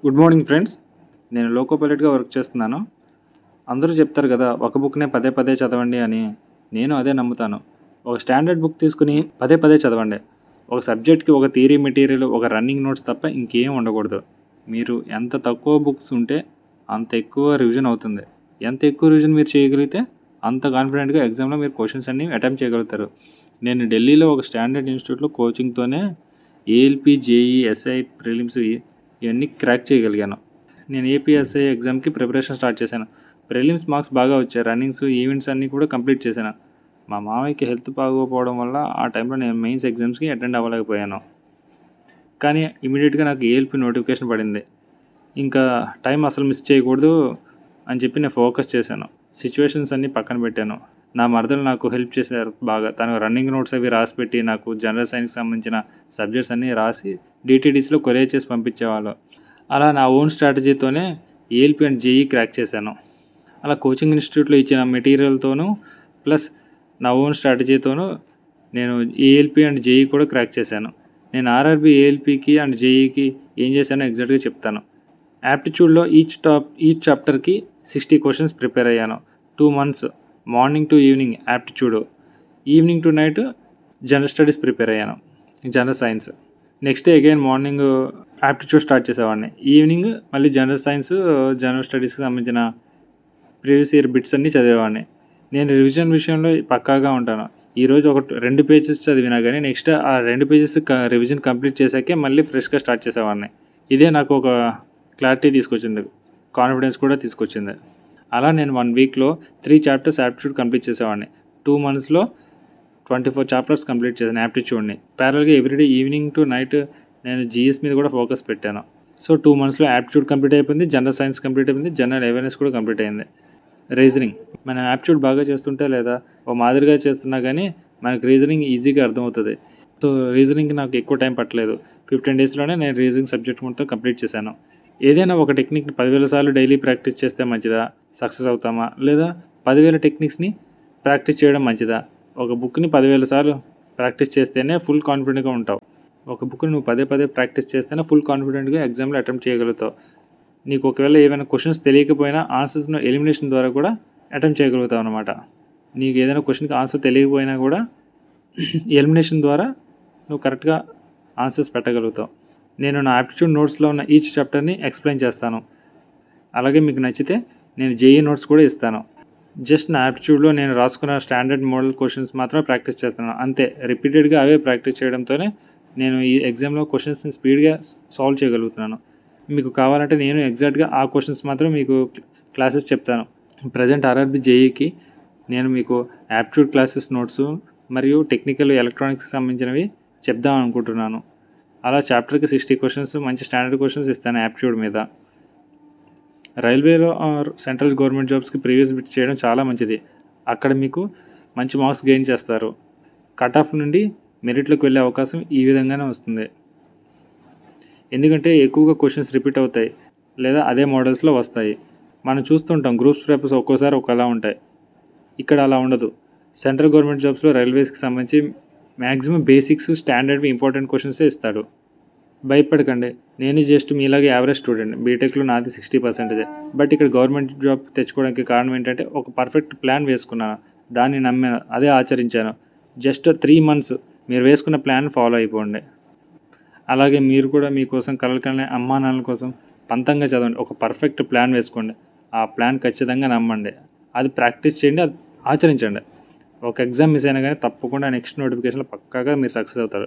Good morning friends. నేను loco పైలట్గా work చేస్తున్నాను. అందరూ చెప్తారు కదా, ఒక బుక్నే పదే పదే చదవండి అని. నేను అదే నమ్ముతాను. ఒక స్టాండర్డ్ బుక్ తీసుకుని పదే పదే చదవండి. ఒక సబ్జెక్ట్కి ఒక థియరీ మెటీరియల్, ఒక రన్నింగ్ నోట్స్ తప్ప ఇంకేం ఉండకూడదు. మీరు ఎంత తక్కువ బుక్స్ ఉంటే అంత ఎక్కువ రివిజన్ అవుతుంది. ఎంత ఎక్కువ రివిజన్ మీరు చేయగలిగితే అంత కాన్ఫిడెంట్గా ఎగ్జామ్లో మీరు క్వశ్చన్స్ అన్నీ అటెంప్ట్ చేయగలుగుతారు. నేను ఢిల్లీలో ఒక స్టాండర్డ్ ఇన్స్టిట్యూట్లో కోచింగ్తోనే ఏఎల్పి, జేఈ, ఎస్ఐ ప్రిలిమ్స్ ఇవన్నీ క్రాక్ చేయగలిగాను. నేను ఏపీఎస్ఐ ఎగ్జామ్కి ప్రిపరేషన్ స్టార్ట్ చేశాను. ప్రిలిమ్స్ మార్క్స్ బాగా వచ్చాయి. రన్నింగ్స్, ఈవెంట్స్ అన్నీ కూడా కంప్లీట్ చేశాను. మా మామయ్యకి హెల్త్ బాగోకపోవడం వల్ల ఆ టైంలో నేను మెయిన్స్ ఎగ్జామ్స్కి అటెండ్ అవ్వలేకపోయాను. కానీ ఇమీడియట్గా నాకు ఏఎల్పి నోటిఫికేషన్ పడింది. ఇంకా టైం అసలు మిస్ చేయకూడదు అని చెప్పి నేను ఫోకస్ చేశాను. సిచ్యువేషన్స్ అన్నీ పక్కన పెట్టాను. నా మరదలు నాకు హెల్ప్ చేశారు బాగా. తను రన్నింగ్ నోట్స్ అవి రాసి పెట్టి నాకు జనరల్ సైన్స్కి సంబంధించిన సబ్జెక్ట్స్ అన్నీ రాసి డిటీడీస్లో కొరియర్ చేసి పంపించేవాళ్ళు. అలా నా ఓన్ స్ట్రాటజీతోనే ఏఎల్పి అండ్ జేఈ క్రాక్ చేశాను. అలా కోచింగ్ ఇన్స్టిట్యూట్లో ఇచ్చిన మెటీరియల్తోనూ ప్లస్ నా ఓన్ స్ట్రాటజీతోనూ నేను ఏఎల్పి అండ్ జేఈ కూడా క్రాక్ చేశాను. నేను ఆర్ఆర్బి, ఏఎల్పికి అండ్ జేఈకి ఏం చేశానో ఎగ్జాక్ట్గా చెప్తాను. యాప్టిట్యూడ్లో ఈచ్ చాప్టర్కి 60 క్వశ్చన్స్ ప్రిపేర్ అయ్యాను. 2 months morning to evening aptitude, evening to night general studies prepare అయ్యాను, general science. Next day again morning aptitude start చేసేవాడిని. ఈవినింగ్ మళ్ళీ జనరల్ సైన్స్, జనరల్ స్టడీస్కి సంబంధించిన ప్రీవియస్ ఇయర్ బిట్స్ అన్నీ చదివేవాడిని. నేను రివిజన్ విషయంలో పక్కాగా ఉంటాను. ఈరోజు 2 పేజెస్ చదివినా కానీ నెక్స్ట్ ఆ 2 పేజెస్ రివిజన్ కంప్లీట్ చేశాకే మళ్ళీ ఫ్రెష్గా స్టార్ట్ చేసేవాడిని. ఇదే నాకు ఒక క్లారిటీ తీసుకొచ్చింది, కాన్ఫిడెన్స్ కూడా తీసుకొచ్చింది. అలా నేను 1 వీక్లో 3 చాప్టర్స్ యాప్టిట్యూడ్ కంప్లీట్ చేసేవాడిని. 2 monthsలో 24 చాప్టర్స్ కంప్లీట్ చేశాను యాప్టిట్యూడ్ని. ప్యారల్గా ఎవ్రీడే ఈవినింగ్ టు నైట్ నేను జీఎస్ మీద కూడా ఫోకస్ పెట్టాను. సో 2 monthsలో యాప్టిట్యూడ్ కంప్లీట్ అయిపోయింది, జనరల్ సైన్స్ కంప్లీట్ అయిపోయింది, జనరల్ అవేర్నెస్ కూడా కంప్లీట్ అయింది. రీజనింగ్, మనం యాప్టిట్యూడ్ బాగా చేస్తుంటే లేదా ఓ మాదిరిగా చేస్తున్నా కానీ మనకు రీజనింగ్ ఈజీగా అర్థమవుతుంది. సో రీజనింగ్కి నాకు ఎక్కువ టైం పట్టలేదు. 15 daysలోనే నేను రీజనింగ్ సబ్జెక్ట్ మొత్తం కంప్లీట్ చేశాను. ఏదైనా ఒక టెక్నిక్ని 10,000 సార్లు డైలీ ప్రాక్టీస్ చేస్తే మంచిదా, సక్సెస్ అవుతామా, లేదా 10,000 టెక్నిక్స్ని ప్రాక్టీస్ చేయడం మంచిదా? ఒక బుక్ని 10,000 సార్లు ప్రాక్టీస్ చేస్తేనే ఫుల్ కాన్ఫిడెంట్గా ఉంటావు. ఒక బుక్ని నువ్వు పదే పదే ప్రాక్టీస్ చేస్తేనే ఫుల్ కాన్ఫిడెంట్గా ఎగ్జామ్లో అటెంప్ట్ చేయగలుగుతావు. నీకు ఒకవేళ ఏమైనా క్వశ్చన్స్ తెలియకపోయినా ఆన్సర్స్ను ఎలిమినేషన్ ద్వారా కూడా అటెంప్ట్ చేయగలుగుతావు అనమాట. నీకు ఏదైనా క్వశ్చన్కి ఆన్సర్ తెలియకపోయినా కూడా ఎలిమినేషన్ ద్వారా నువ్వు కరెక్ట్గా ఆన్సర్స్ పెట్టగలుగుతావు. నేను నా యాప్టిట్యూడ్ నోట్స్లో ఉన్న ఈచ్ చాప్టర్ని ఎక్స్ప్లెయిన్ చేస్తాను. అలాగే మీకు నచ్చితే నేను జేఈ నోట్స్ కూడా ఇస్తాను. జస్ట్ నా యాప్టిట్యూడ్లో నేను రాసుకున్న స్టాండర్డ్ మోడల్ క్వశ్చన్స్ మాత్రమే ప్రాక్టీస్ చేస్తాను, అంతే. రిపీటెడ్గా అవే ప్రాక్టీస్ చేయడంతోనే నేను ఈ ఎగ్జామ్లో క్వశ్చన్స్ని స్పీడ్గా సాల్వ్ చేయగలుగుతున్నాను. మీకు కావాలంటే నేను ఎగ్జాక్ట్గా ఆ క్వశ్చన్స్ మాత్రం మీకు క్లాసెస్ చెప్తాను. ప్రజెంట్ ఆర్ఆర్బి జేఈకి నేను మీకు యాప్టిట్యూడ్ క్లాసెస్ నోట్స్ మరియు టెక్నికల్ ఎలక్ట్రానిక్స్కి సంబంధించినవి చెప్దాం అనుకుంటున్నాను. అలా చాప్టర్కి 60 క్వశ్చన్స్ మంచి స్టాండర్డ్ క్వశ్చన్స్ ఇస్తాను యాప్టిట్యూడ్ మీద. రైల్వేలో సెంట్రల్ గవర్నమెంట్ జాబ్స్కి ప్రీవియస్ బిట్స్ చేయడం చాలా మంచిది. అక్కడ మీకు మంచి మార్క్స్ గెయిన్ చేస్తారు. కట్ ఆఫ్ నుండి మెరిట్లోకి వెళ్ళే అవకాశం ఈ విధంగానే వస్తుంది. ఎందుకంటే ఎక్కువగా క్వశ్చన్స్ రిపీట్ అవుతాయి లేదా అదే మోడల్స్లో వస్తాయి. మనం చూస్తుంటాం గ్రూప్స్ పేపర్స్ ఒక్కోసారి ఒకలా ఉంటాయి. ఇక్కడ అలా ఉండదు. సెంట్రల్ గవర్నమెంట్ జాబ్స్లో రైల్వేస్కి సంబంధించి మ్యాక్సిమం బేసిక్స్, స్టాండర్డ్వి, ఇంపార్టెంట్ క్వశ్చన్సే ఇస్తాడు. భయపడకండి, నేను జస్ట్ మీలాగే యావరేజ్ స్టూడెంట్. బీటెక్లో నాది 60%. బట్ ఇక్కడ గవర్నమెంట్ జాబ్ తెచ్చుకోవడానికి కారణం ఏంటంటే ఒక పర్ఫెక్ట్ ప్లాన్ వేసుకున్నాను, దాన్ని నమ్మాను, అదే ఆచరించాను. జస్ట్ 3 months మీరు వేసుకున్న ప్లాన్ ఫాలో అయిపోండి. అలాగే మీరు కూడా మీకోసం కలలు అమ్మా నాన్నల కోసం పంతంగా చదవండి. ఒక పర్ఫెక్ట్ ప్లాన్ వేసుకోండి. ఆ ప్లాన్ ఖచ్చితంగా నమ్మండి, అది ప్రాక్టీస్ చేయండి, అది ఆచరించండి. ఒక ఎగ్జామ్ మిస్ అయినా కానీ తప్పకుండా నెక్స్ట్ నోటిఫికేషన్లో పక్కాగా మీరు సక్సెస్ అవుతారు.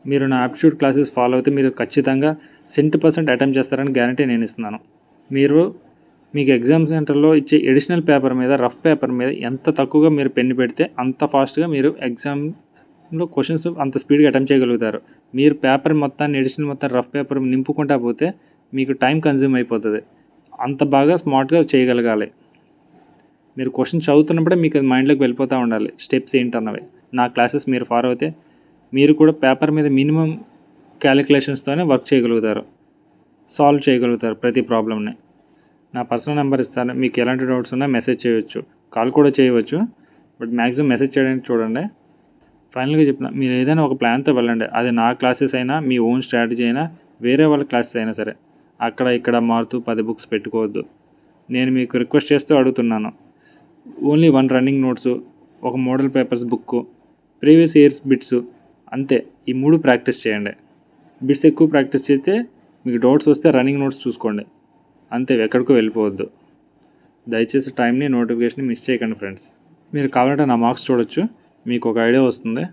మీరు నా యాప్టిట్యూడ్ క్లాసెస్ ఫాలో అయితే మీరు ఖచ్చితంగా 100% అటెంప్ట్ చేస్తారని గ్యారంటీ నేను ఇస్తున్నాను. మీకు ఎగ్జామ్ సెంటర్లో ఇచ్చే ఎడిషనల్ పేపర్ మీద, రఫ్ పేపర్ మీద ఎంత తక్కువగా మీరు పెన్ను పెడితే అంత ఫాస్ట్గా మీరు ఎగ్జామ్లో క్వశ్చన్స్ అంత స్పీడ్గా అటెంప్ట్ చేయగలుగుతారు. మీరు పేపర్ మొత్తాన్ని, ఎడిషనల్ మొత్తం రఫ్ పేపర్ నింపుకుంటా పోతే మీకు టైం కన్జ్యూమ్ అయిపోతుంది. అంత బాగా స్మార్ట్గా చేయగలగాలి. మీరు క్వశ్చన్ చదువుతున్నప్పుడే మీకు అది మైండ్లోకి వెళ్ళిపోతూ ఉండాలి, స్టెప్స్ ఏంటన్నవి. నా క్లాసెస్ మీరు ఫాలో అయితే మీరు కూడా పేపర్ మీద మినిమం క్యాలిక్యులేషన్స్తోనే వర్క్ చేయగలుగుతారు, సాల్వ్ చేయగలుగుతారు ప్రతి ప్రాబ్లమ్ని. నా పర్సనల్ నెంబర్ ఇస్తాను, మీకు ఎలాంటి డౌట్స్ ఉన్నా మెసేజ్ చేయవచ్చు, కాల్ కూడా చేయవచ్చు. బట్ మ్యాక్సిమం మెసేజ్ చేయడానికి చూడండి. ఫైనల్గా చెప్పిన, మీరు ఏదైనా ఒక ప్లాన్తో వెళ్ళండి. అది నా క్లాసెస్ అయినా, మీ ఓన్ స్ట్రాటజీ అయినా, వేరే వాళ్ళ క్లాసెస్ అయినా సరే. అక్కడ ఇక్కడ మారుతూ 10 బుక్స్ పెట్టుకోవద్దు. నేను మీకు రిక్వెస్ట్ చేస్తూ అడుగుతున్నాను. ఓన్లీ 1 రన్నింగ్ నోట్సు, ఒక model papers book, previous years bits, అంతే. ఈ 3 ప్రాక్టీస్ చేయండి. బిట్స్ ఎక్కువ ప్రాక్టీస్ చేస్తే మీకు డౌట్స్ వస్తే రన్నింగ్ నోట్స్ చూసుకోండి. అంతే, ఎక్కడికో వెళ్ళిపోవద్దు. దయచేసి టైంని, నోటిఫికేషన్ని మిస్ చేయకండి ఫ్రెండ్స్. మీరు కావాలంటే నా మార్క్స్ చూడొచ్చు, మీకు ఒక ఐడియా వస్తుంది.